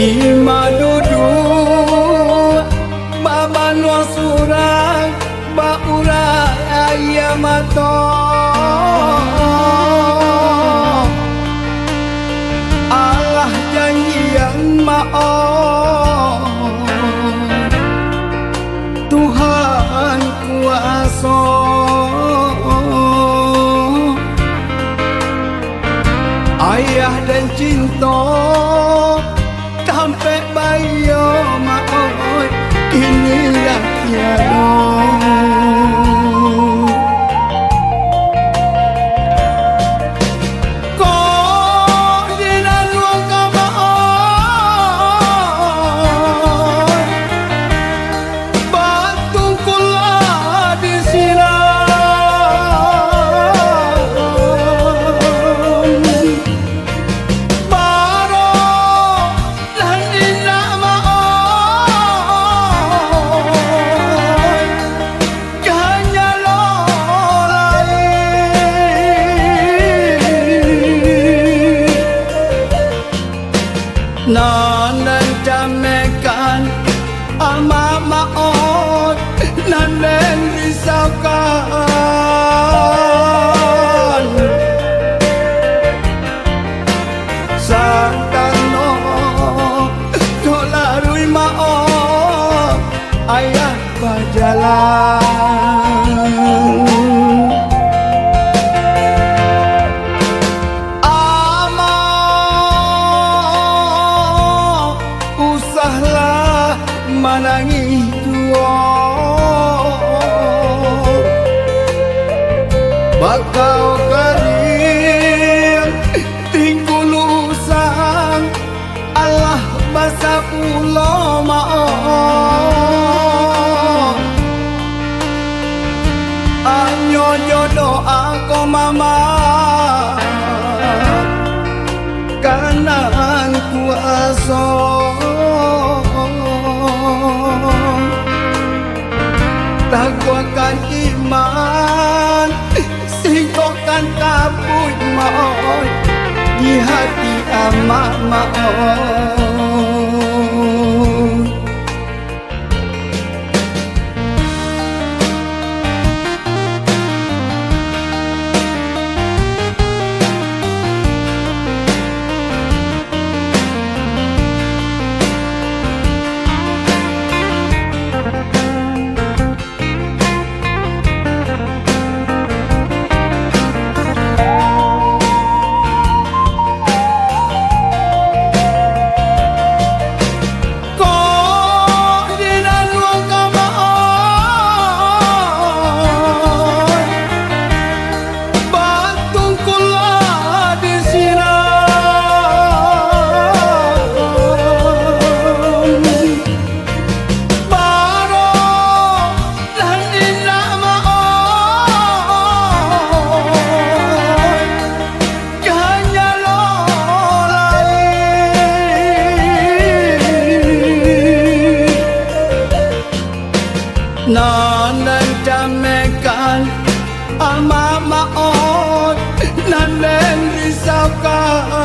di madudu babanwa surang baura ayamato Allah janji yang maaf Tuhan kuasa ayah dan cinta sampai bayo maoi inilah tiada nan jamekan ama maot nan risaukan santano dolarui maot ayah berjalan manangi dua bakau kering tingkulusan Allah basa pulau maaf anyo jodoh aku mama kanan kuasa takwakan iman singkokkan kabut maut di hati amat maut nan jamekan ama maot nan risaukan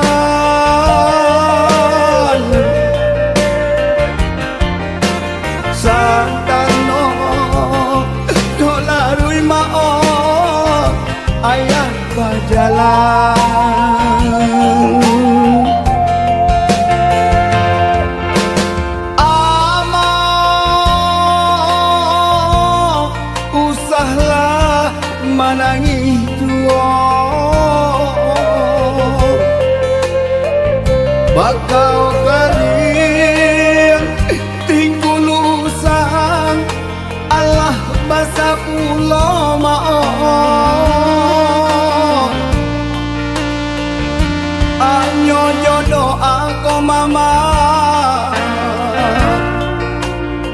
santano dolarui maot ayah berjalan manangi dua bakau kering tingkulusan Allah basa pulau maaf anyo jodoh aku mama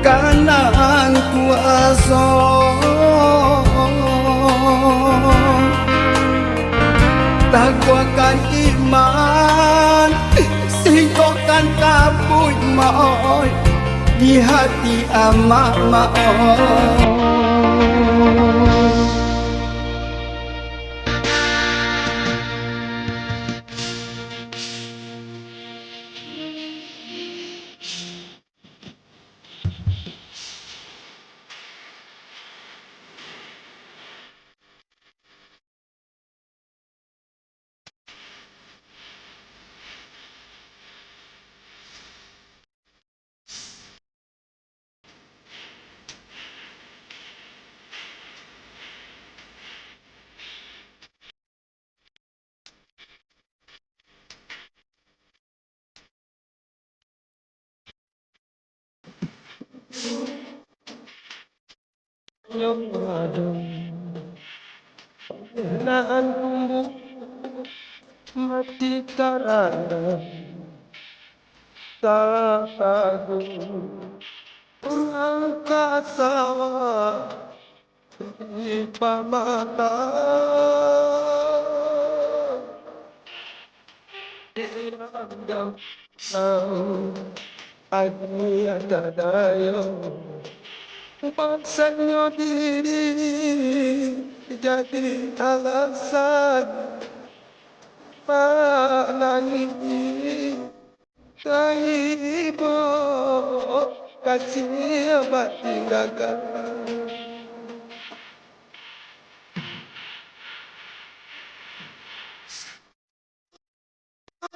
kanan kuasa takwakan iman singkokkan kabut maut di hati amat maut Yung adong naan tumbuh mati karana tago orang kasawa di pamata dianggap tahu Agni adadayo Paksayo diri jadi alasan menangis Kaibo kasih batingakan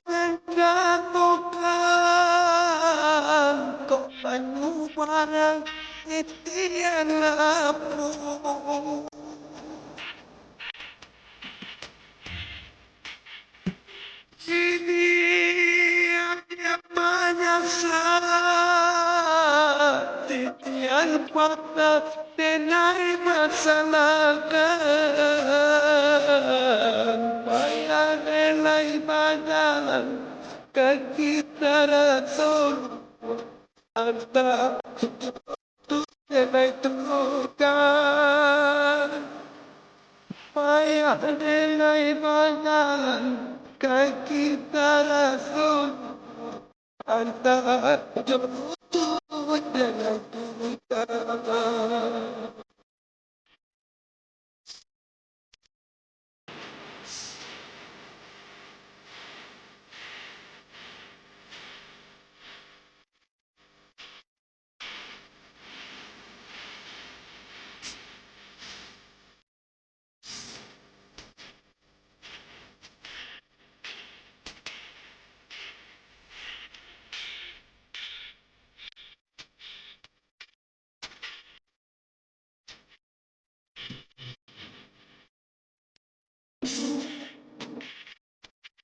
Menggatukan kok banyu barang Itian lapu Ini hanya banyak titian patah denai masalahkan Bayar relai badan ke kita rasul Anta denai temukan Bayar relai badan ke kita rasul Anta jemput denai temukan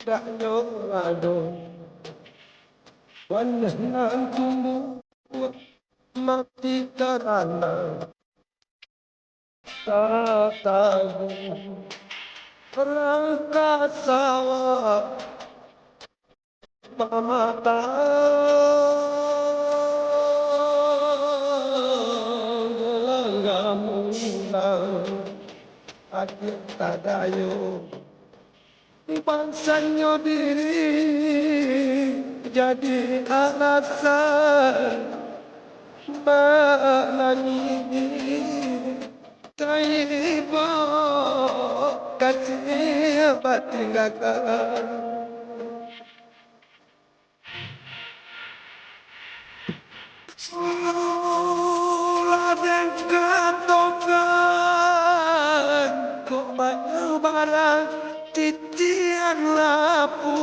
Dakyo adon Wanang tumbuh mati karana tahu Rangka sawah mamata Gelanggamu adik tadayo Paksayo diri jadi alasan menangis Kaibo kasih batingakan Ladang katokan kok banyak barang titian lapu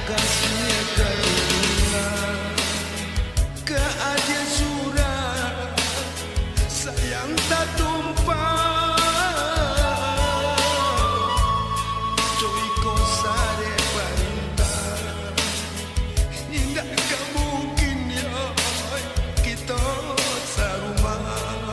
kasihnya karuna ke aja surah sayang tak tumpah coy ko sare parinta indah gak mungkin ya kita sarumah.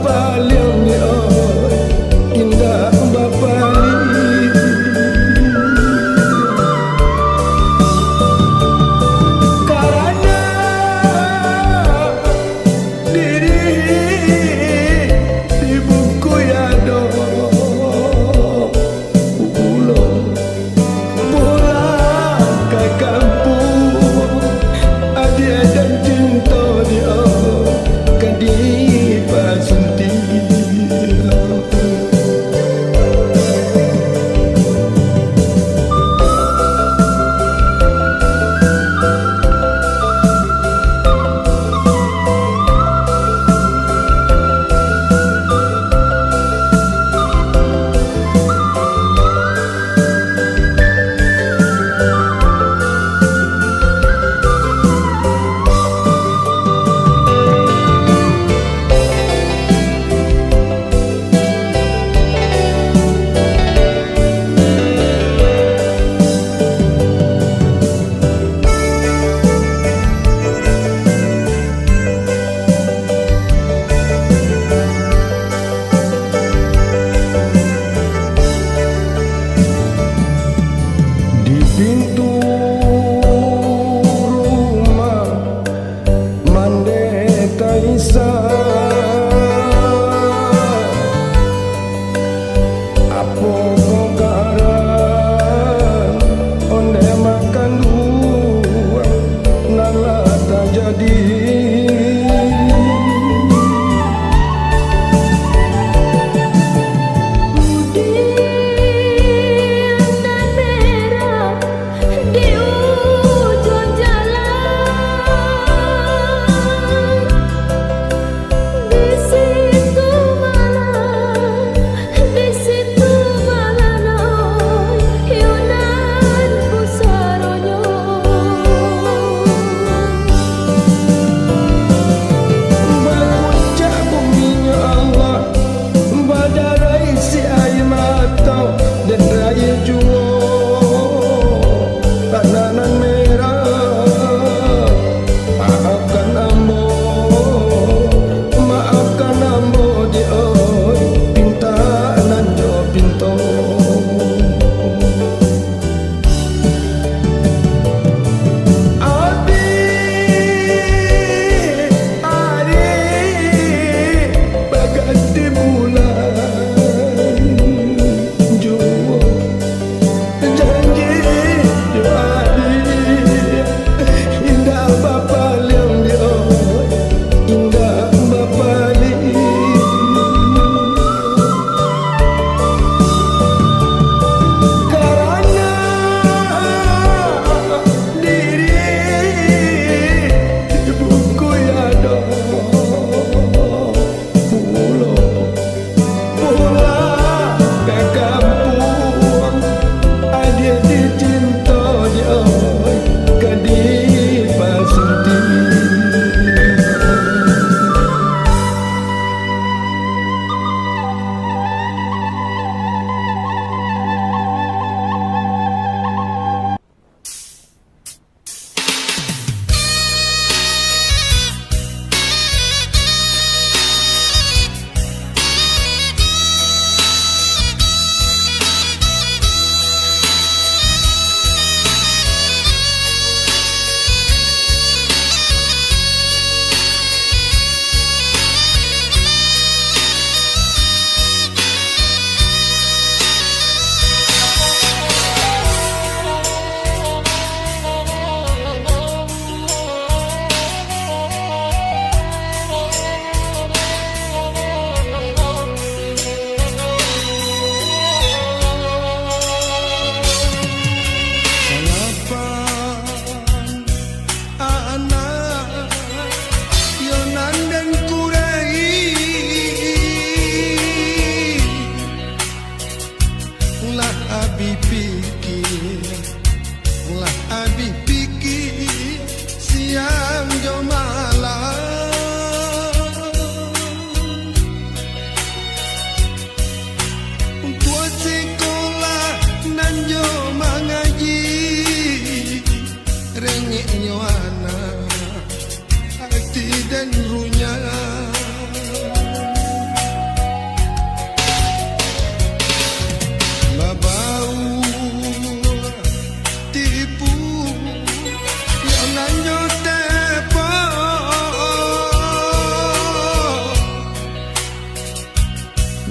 bapa liang ni oi indah bapa karena diri di buku ya do pulang ke kampung adia dan cinta dia kan di pasunti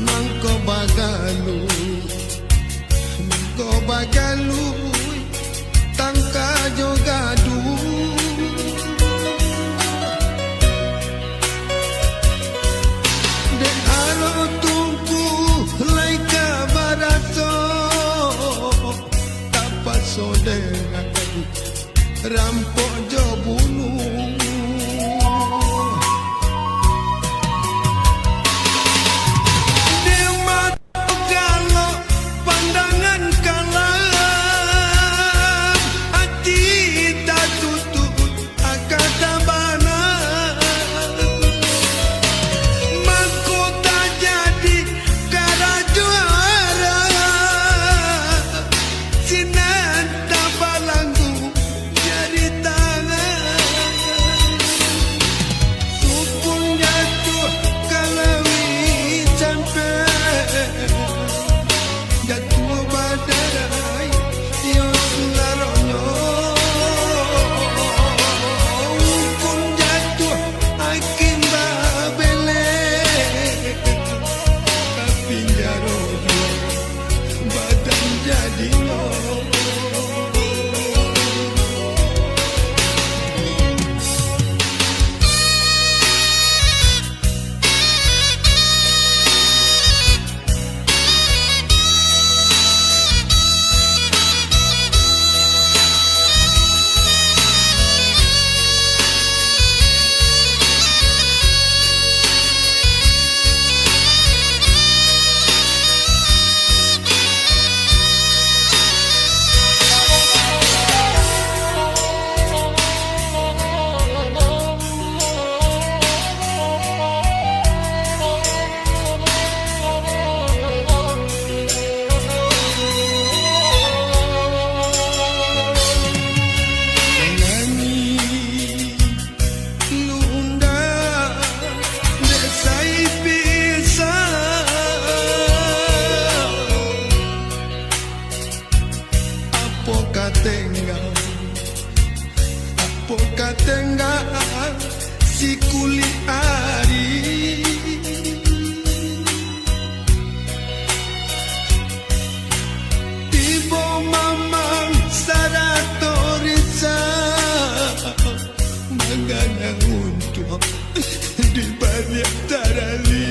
Mangko bagalu tangka jogadu de aro tungku laika baraso tapaso dengan rampok jo bunuh Tengah si kuli ari tibo mamang saratorisa mangana untuk di banyak tarali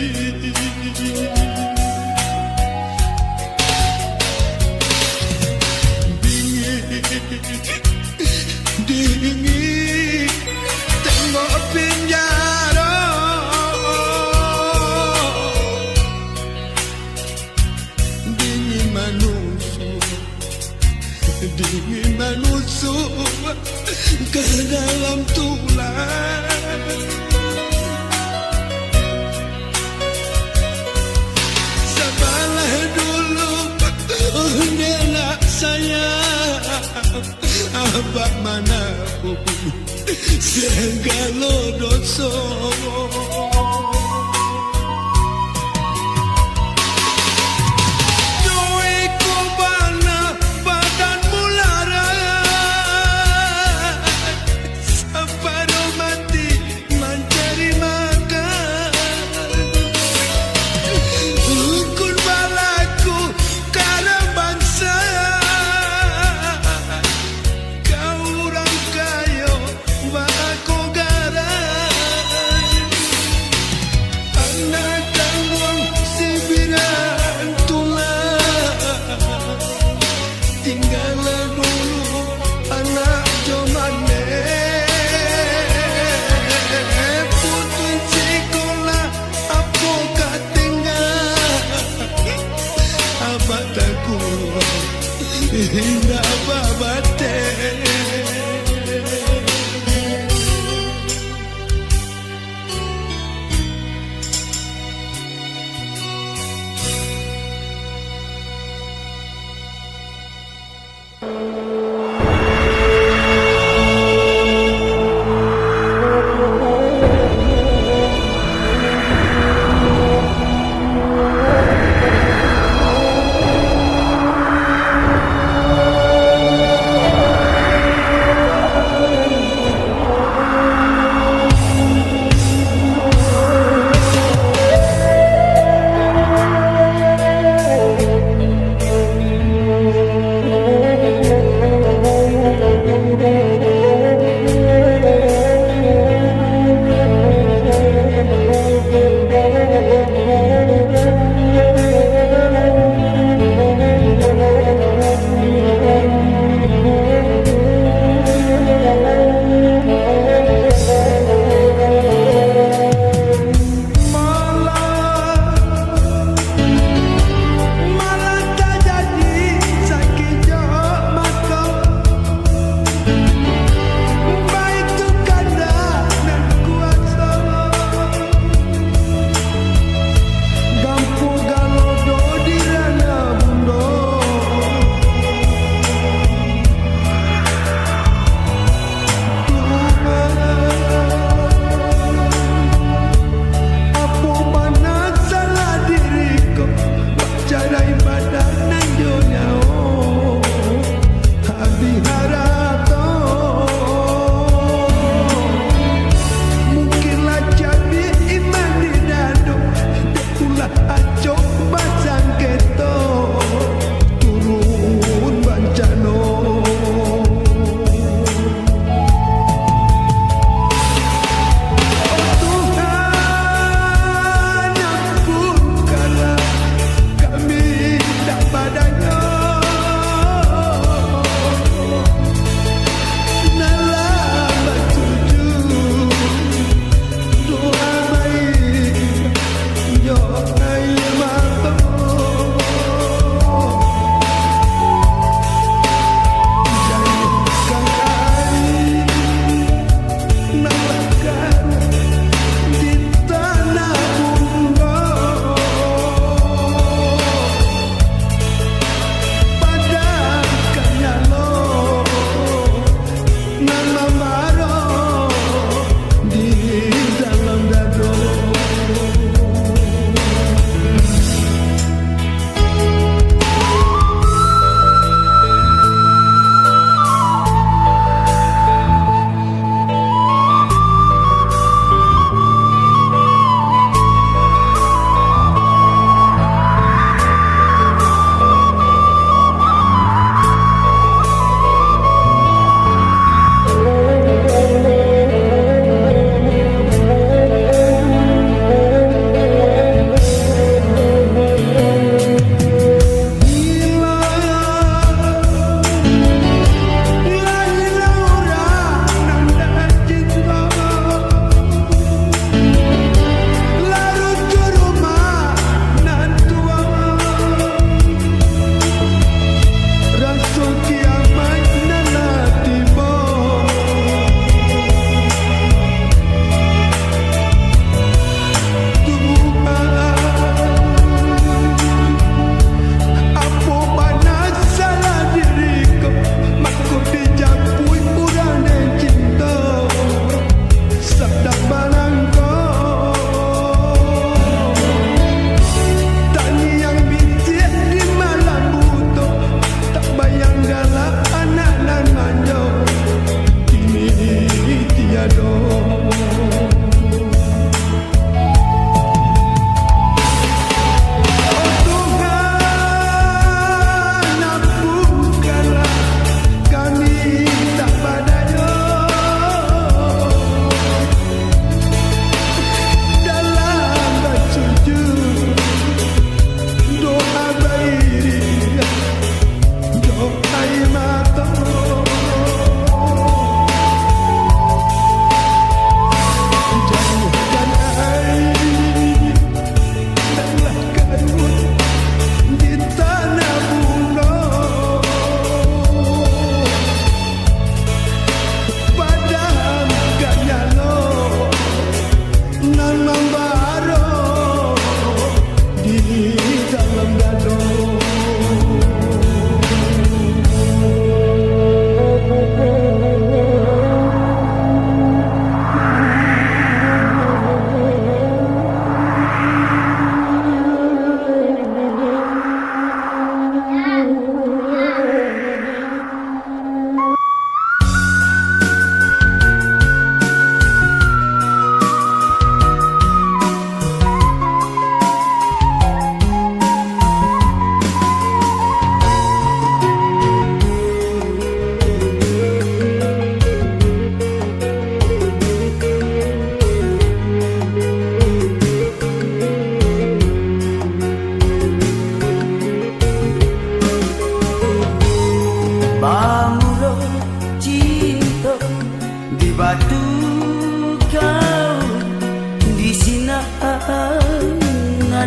dingin tengok penjara dingin manusia ke dalam tulang sabalah dulu nenek saya abah mana segala dosa duitku bana badan mulara separuh mati mencari makan ukun balaku karena bangsa Indah babate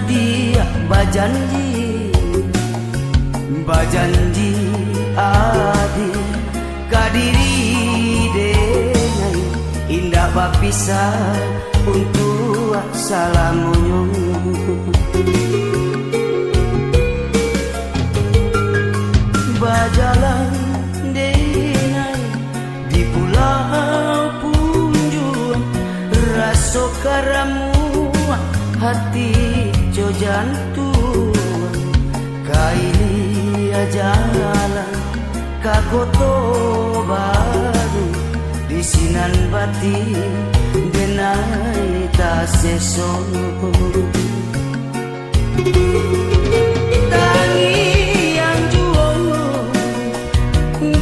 dia bajanji adi kadiri denai indah bapisah untuk salamunyo bajalan denai di pulau punjung raso karamu hati jo jantung kaili jalan kakoto baru di sinan bati denai ta seso tangi yang juono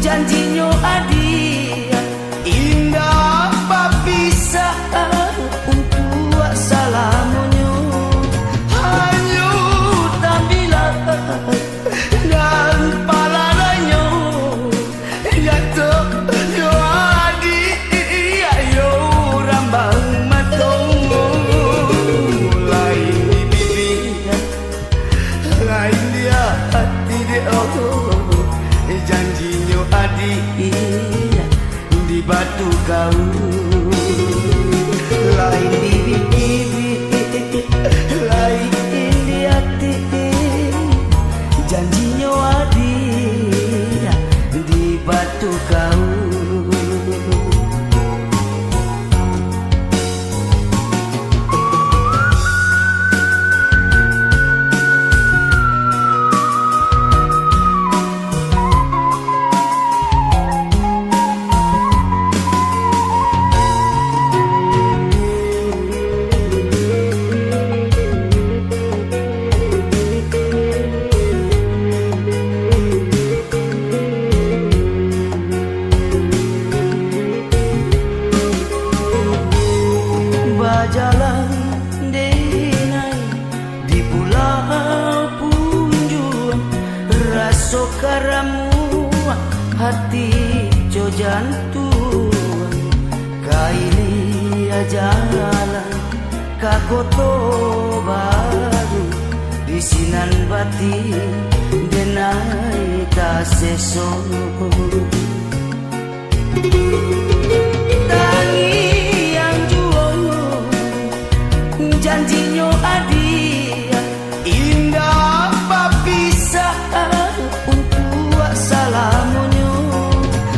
janjinyo adia indah bapisah untuk salamunyo hanyu tampilan dan palaranyo jatuh yo adi ayo rambang matong lain di bibir lain dia hati dia janjinya adi di batu kau lain di bibir lain di hati janjinya adi di batu kau. Jalan denai di pulau punjung raso karamu hati jo jantung kaili jalan kakoto baru di sinan bati denai ta seso tangi janjinya adia indah bapisah untuk salamunyo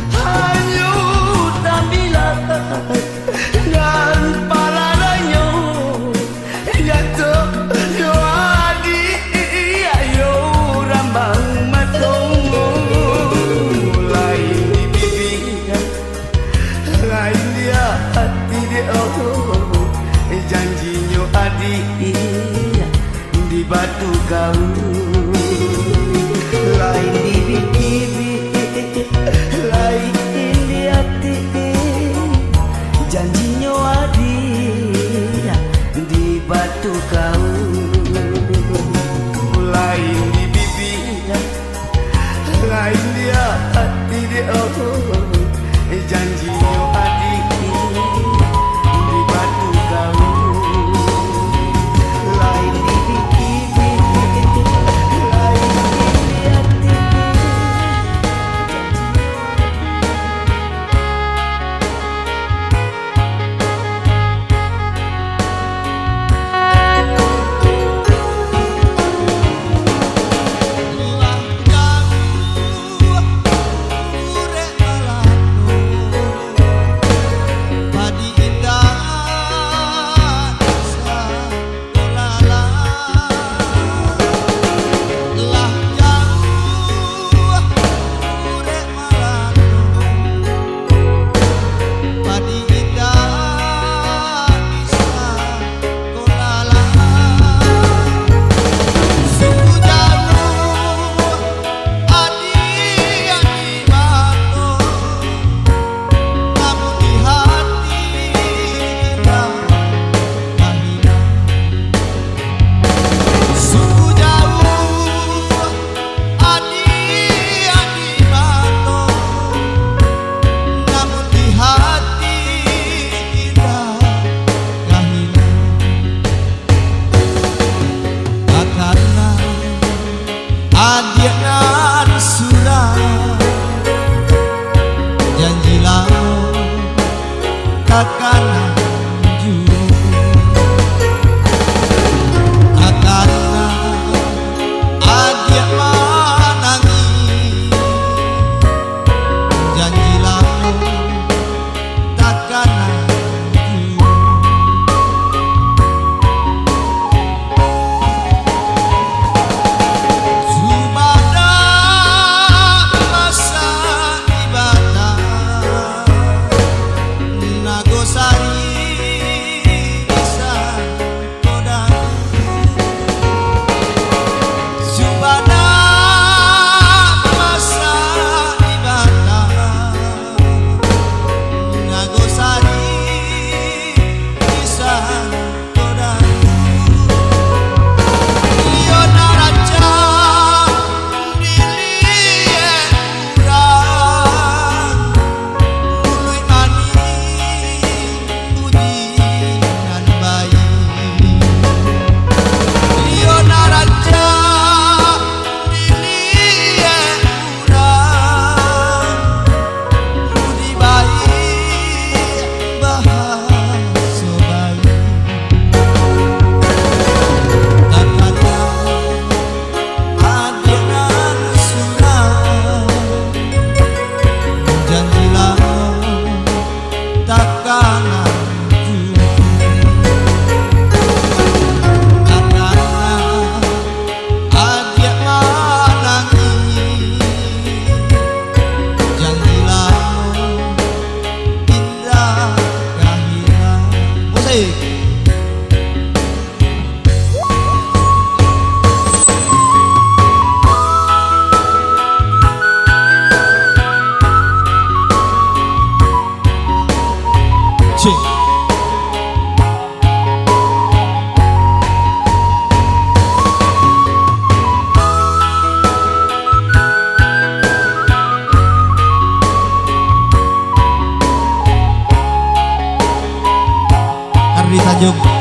hanyu tampilan dan palaranyo jatuh yo adi ayo rambang matong lain di bibir lain dia hati dia janjinya adi di batu kau lain di bibir lain di hati janjinya adi di batu kau lain di bibir lain dia hati dia janjinya adi di batu kau lain di bibir lain di hati janjinya Tajuk